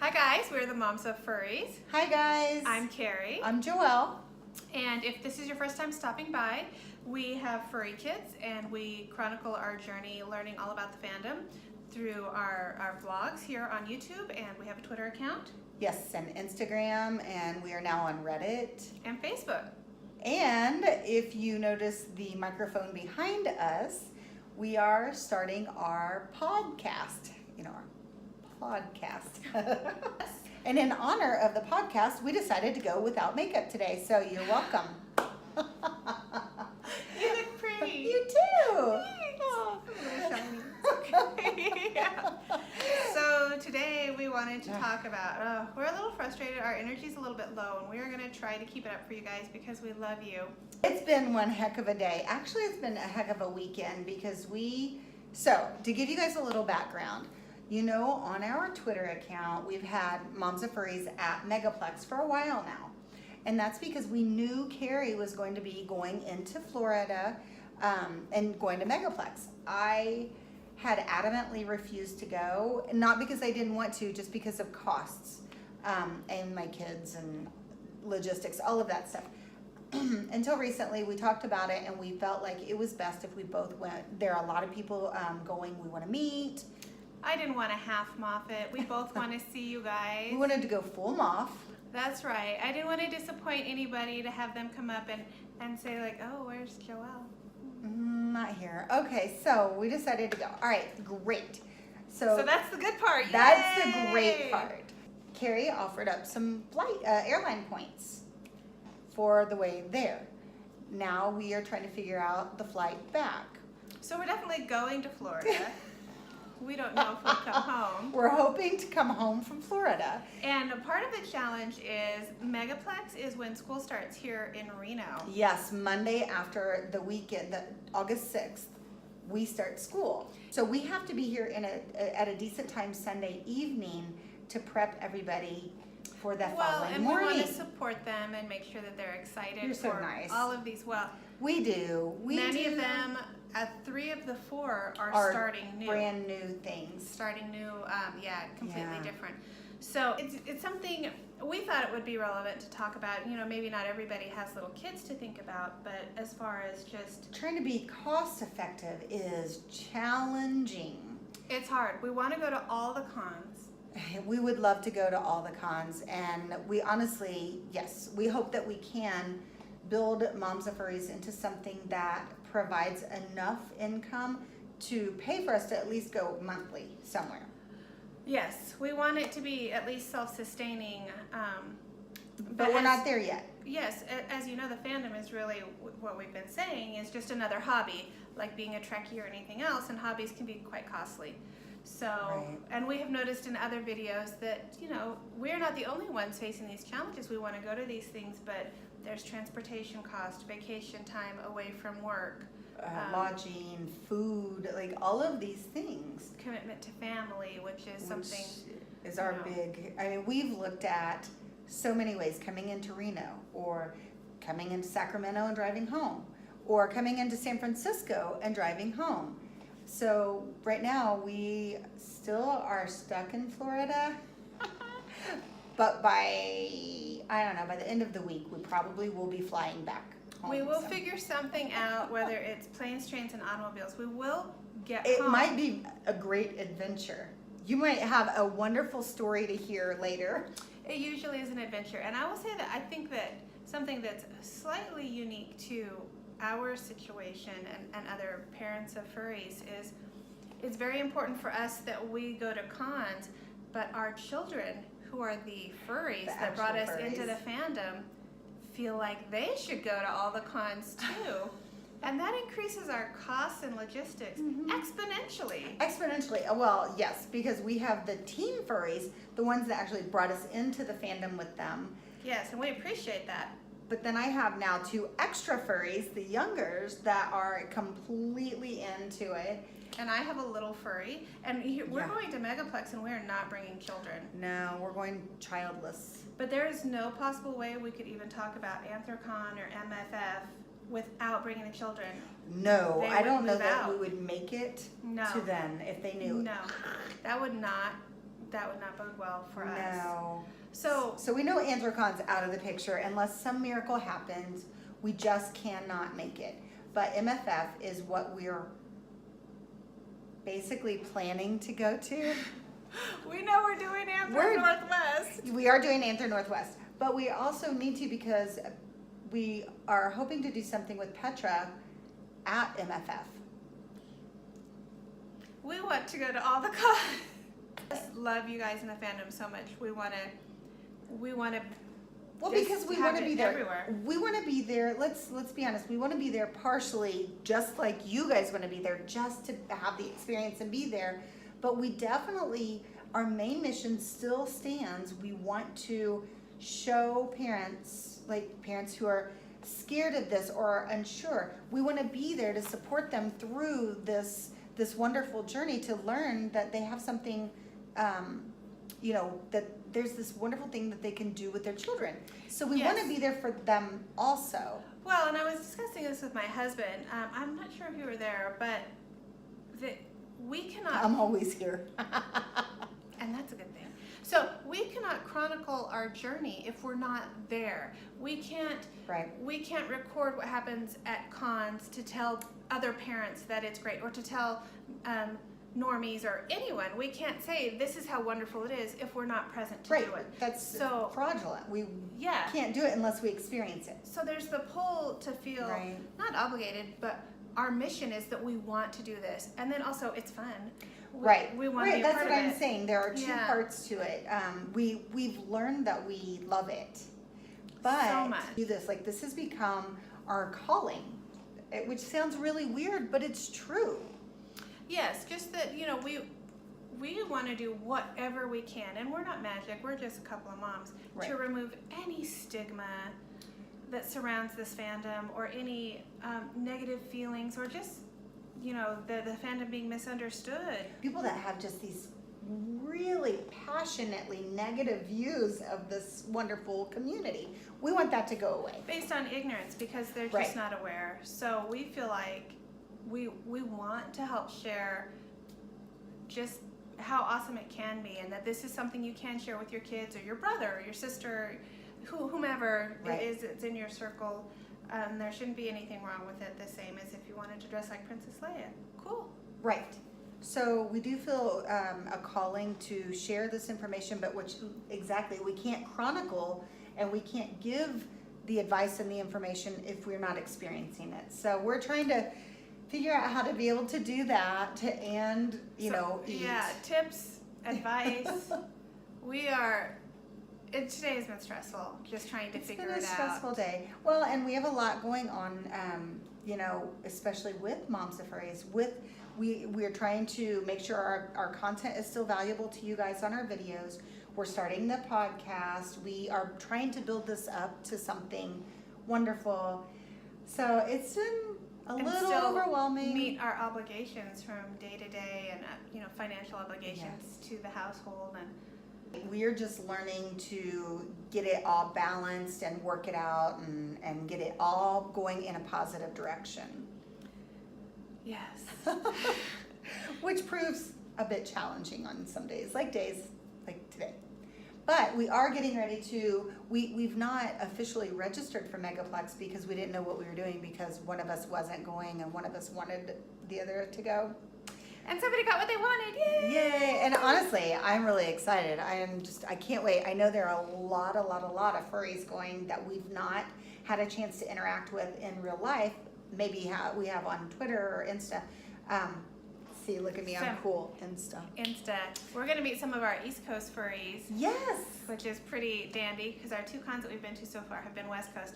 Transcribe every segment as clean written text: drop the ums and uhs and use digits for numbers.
Hi guys, we're the moms of Furries. Hi guys. I'm Carrie. I'm Joelle. And if this is your first time stopping by, we have furry kids and we chronicle our journey learning all about the fandom through our vlogs here on YouTube, and we have a Twitter account. Yes, and Instagram, and we are now on Reddit. And Facebook. And if you notice the microphone behind us, we are starting our podcast. Our podcast. And in honor of the podcast, we decided to go without makeup today, so you're welcome. You look pretty. You too. Oh, I'm really shiny. Yeah. So today we wanted to talk about, we're a little frustrated. Our energy's a little bit low, and we are going to try to keep it up for you guys because we love you. It's been one heck of a day. Actually, it's been a heck of a weekend because so to give you guys a little background, on our Twitter account, we've had Moms of Furries at Megaplex for a while now. And that's because we knew Carrie was going to be going into Florida and going to Megaplex. I had adamantly refused to go, not because I didn't want to, just because of costs and my kids and logistics, all of that stuff. Until recently, we talked about it and we felt like it was best if we both went. There are a lot of people going we want to meet. I didn't want to half MoF it. We both want to see you guys. We wanted to go full MoF. That's right. I didn't want to disappoint anybody to have them come up and say like, oh, where's Joelle? Not here. Okay, so we decided to go. All right, great. So that's the good part. That's Yay! the great part. Carrie offered up some airline points for the way there. Now we are trying to figure out the flight back. So we're definitely going to Florida. We don't know if we'll come home. We're hoping to come home from Florida. And a part of the challenge is Megaplex is when school starts here in Reno. Yes, Monday after the weekend, August 6th, we start school. So we have to be here at a decent time Sunday evening to prep everybody for that following morning. We want to support them and make sure that they're excited. You're so for nice. all of these. Well, we do. Many of them, 3 of the 4 are starting new. Brand new things. Starting new, completely different. So it's something we thought it would be relevant to talk about. Maybe not everybody has little kids to think about, but as far as just trying to be cost effective is challenging. It's hard. We want to go to all the cons. We would love to go to all the cons, and we honestly, yes, we hope that we can build Moms of Furries into something that provides enough income to pay for us to at least go monthly somewhere. Yes, we want it to be at least self-sustaining. But we're not there yet. Yes, as you know, the fandom is really what we've been saying is just another hobby, like being a Trekkie or anything else, and hobbies can be quite costly. So, right. And we have noticed in other videos that, we're not the only ones facing these challenges. We want to go to these things, but there's transportation cost, vacation time away from work. Lodging, food, like all of these things. Commitment to family, which is something. Is our big, we've looked at so many ways, coming into Reno, or coming into Sacramento and driving home, or coming into San Francisco and driving home. So right now we still are stuck in Florida, but by the end of the week, we probably will be flying back home. We will figure something out, whether it's planes, trains, and automobiles. We will get It home. might be a great adventure. You might have a wonderful story to hear later. It usually is an adventure. And I will say that I think that something that's slightly unique to our situation and other parents of furries is it's very important for us that we go to cons, but our children, who are the furries that brought us into the fandom, feel like they should go to all the cons too. And that increases our costs and logistics exponentially. Exponentially. Well, yes, because we have the teen furries, the ones that actually brought us into the fandom with them. Yes, and we appreciate that. But then I have now 2 extra furries, the youngers, that are completely into it. And I have a little furry, and we're going to Megaplex, and we're not bringing children. No, we're going childless. But there is no possible way we could even talk about Anthrocon or MFF without bringing the children. No, I don't know that we would make it No. to them if they knew. No, that would not that would not bode well for us. No. So we know Androcon's out of the picture unless some miracle happens. We just cannot make it. But MFF is what we're basically planning to go to. we know we're doing Anthem Northwest. We are doing Anthem Northwest, but we also need to because we are hoping to do something with Petra at MFF. We want to go to all the cons. Just love you guys in the fandom so much. We want to. Well, because we want to be there. Everywhere. We want to be there. Let's be honest. We want to be there partially, just like you guys want to be there, just to have the experience and be there. But we definitely, our main mission still stands. We want to show parents, like parents who are scared of this or are unsure. We want to be there to support them through this wonderful journey to learn that they have something, that there's this wonderful thing that they can do with their children. So we want to be there for them also. Well, and I was discussing this with my husband. I'm not sure if you were there, but we cannot. I'm always here. And that's a good thing. So we cannot chronicle our journey if we're not there. We can't. Right. We can't record what happens at cons to tell other parents that it's great, or to tell normies or anyone. We can't say this is how wonderful it is if we're not present to do it. That's so fraudulent. We can't do it unless we experience it. So there's the pull to feel not obligated, but our mission is that we want to do this, and then also it's fun. We want to be a part of it. That's what I'm saying. There are two parts to it. We've learned that we love it, but so much. Do this like this has become our calling, which sounds really weird, but it's true. Yes, just that we want to do whatever we can, and we're not magic. We're just a couple of moms to remove any stigma that surrounds this fandom, or any negative feelings, or just the fandom being misunderstood. People that have just these really passionately negative views of this wonderful community. We want that to go away. Based on ignorance, because they're just not aware. So we feel like we want to help share just how awesome it can be, and that this is something you can share with your kids or your brother or your sister, whomever it is that's in your circle. There shouldn't be anything wrong with it, the same as if you wanted to dress like Princess Leia. Cool. Right. So we do feel a calling to share this information, but we can't chronicle and we can't give the advice and the information if we're not experiencing it. So we're trying to figure out how to be able to do that and, eat. Yeah, tips, advice. Today has been stressful, just trying to figure it out. It's been a stressful day. Well, and we have a lot going on, especially with Moms of Furries. We're trying to make sure our content is still valuable to you guys on our videos. We're starting the podcast. We are trying to build this up to something wonderful. So it's been a little overwhelming. Meet our obligations from day to day, and financial obligations to the household, and we're just learning to get it all balanced and work it out and get it all going in a positive direction. Yes. Which proves a bit challenging on some days like today. But we are getting ready to, we've not officially registered for Megaplex because we didn't know what we were doing, because one of us wasn't going and one of us wanted the other to go. And somebody got what they wanted. Yay! Yay! And honestly, I'm really excited. I can't wait. I know there are a lot of furries going that we've not had a chance to interact with in real life. Maybe we have on Twitter or Insta. See, look at me, I'm cool. Insta. We're going to meet some of our East Coast furries. Yes! Which is pretty dandy, because our 2 cons that we've been to so far have been West Coast.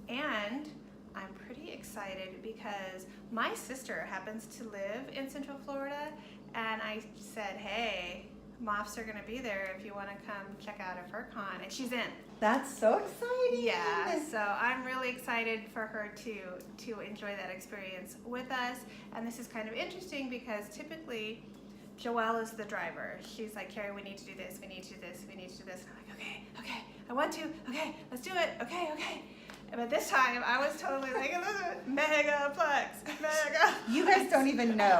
And I'm pretty excited because my sister happens to live in Central Florida, and I said, hey, MoFs are going to be there if you want to come check out a FurCon, and she's in. That's so exciting. Yeah, so I'm really excited for her to enjoy that experience with us. And this is kind of interesting because typically Joelle is the driver. She's like, Carrie, we need to do this, we need to do this, we need to do this. And I'm like, okay, I want to, okay, let's do it, okay. But this time I was totally like, Megaplex, mega. You guys don't even know.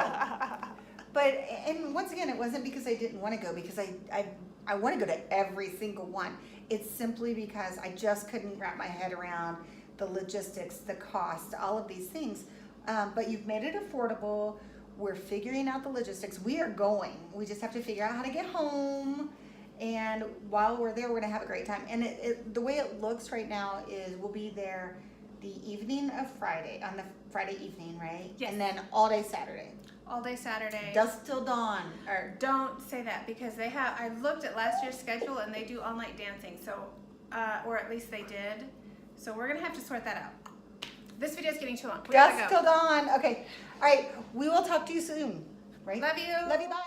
But, and once again, it wasn't because I didn't want to go, because I want to go to every single one. It's simply because I just couldn't wrap my head around the logistics, the cost, all of these things. But you've made it affordable. We're figuring out the logistics. We are going. We just have to figure out how to get home. And while we're there, we're gonna have a great time. And the way it looks right now is we'll be there the evening of Friday, on the Friday evening, right? Yes. And then all day Saturday. All day Saturday. Dusk till dawn. Or Don't say that, because they have, I looked at last year's schedule and they do all night dancing, so, or at least they did. So we're gonna have to sort that out. This video's getting too long. We gotta dusk go. till dawn. Okay. All right. We will talk to you soon. Right? Love you. Love you. Bye.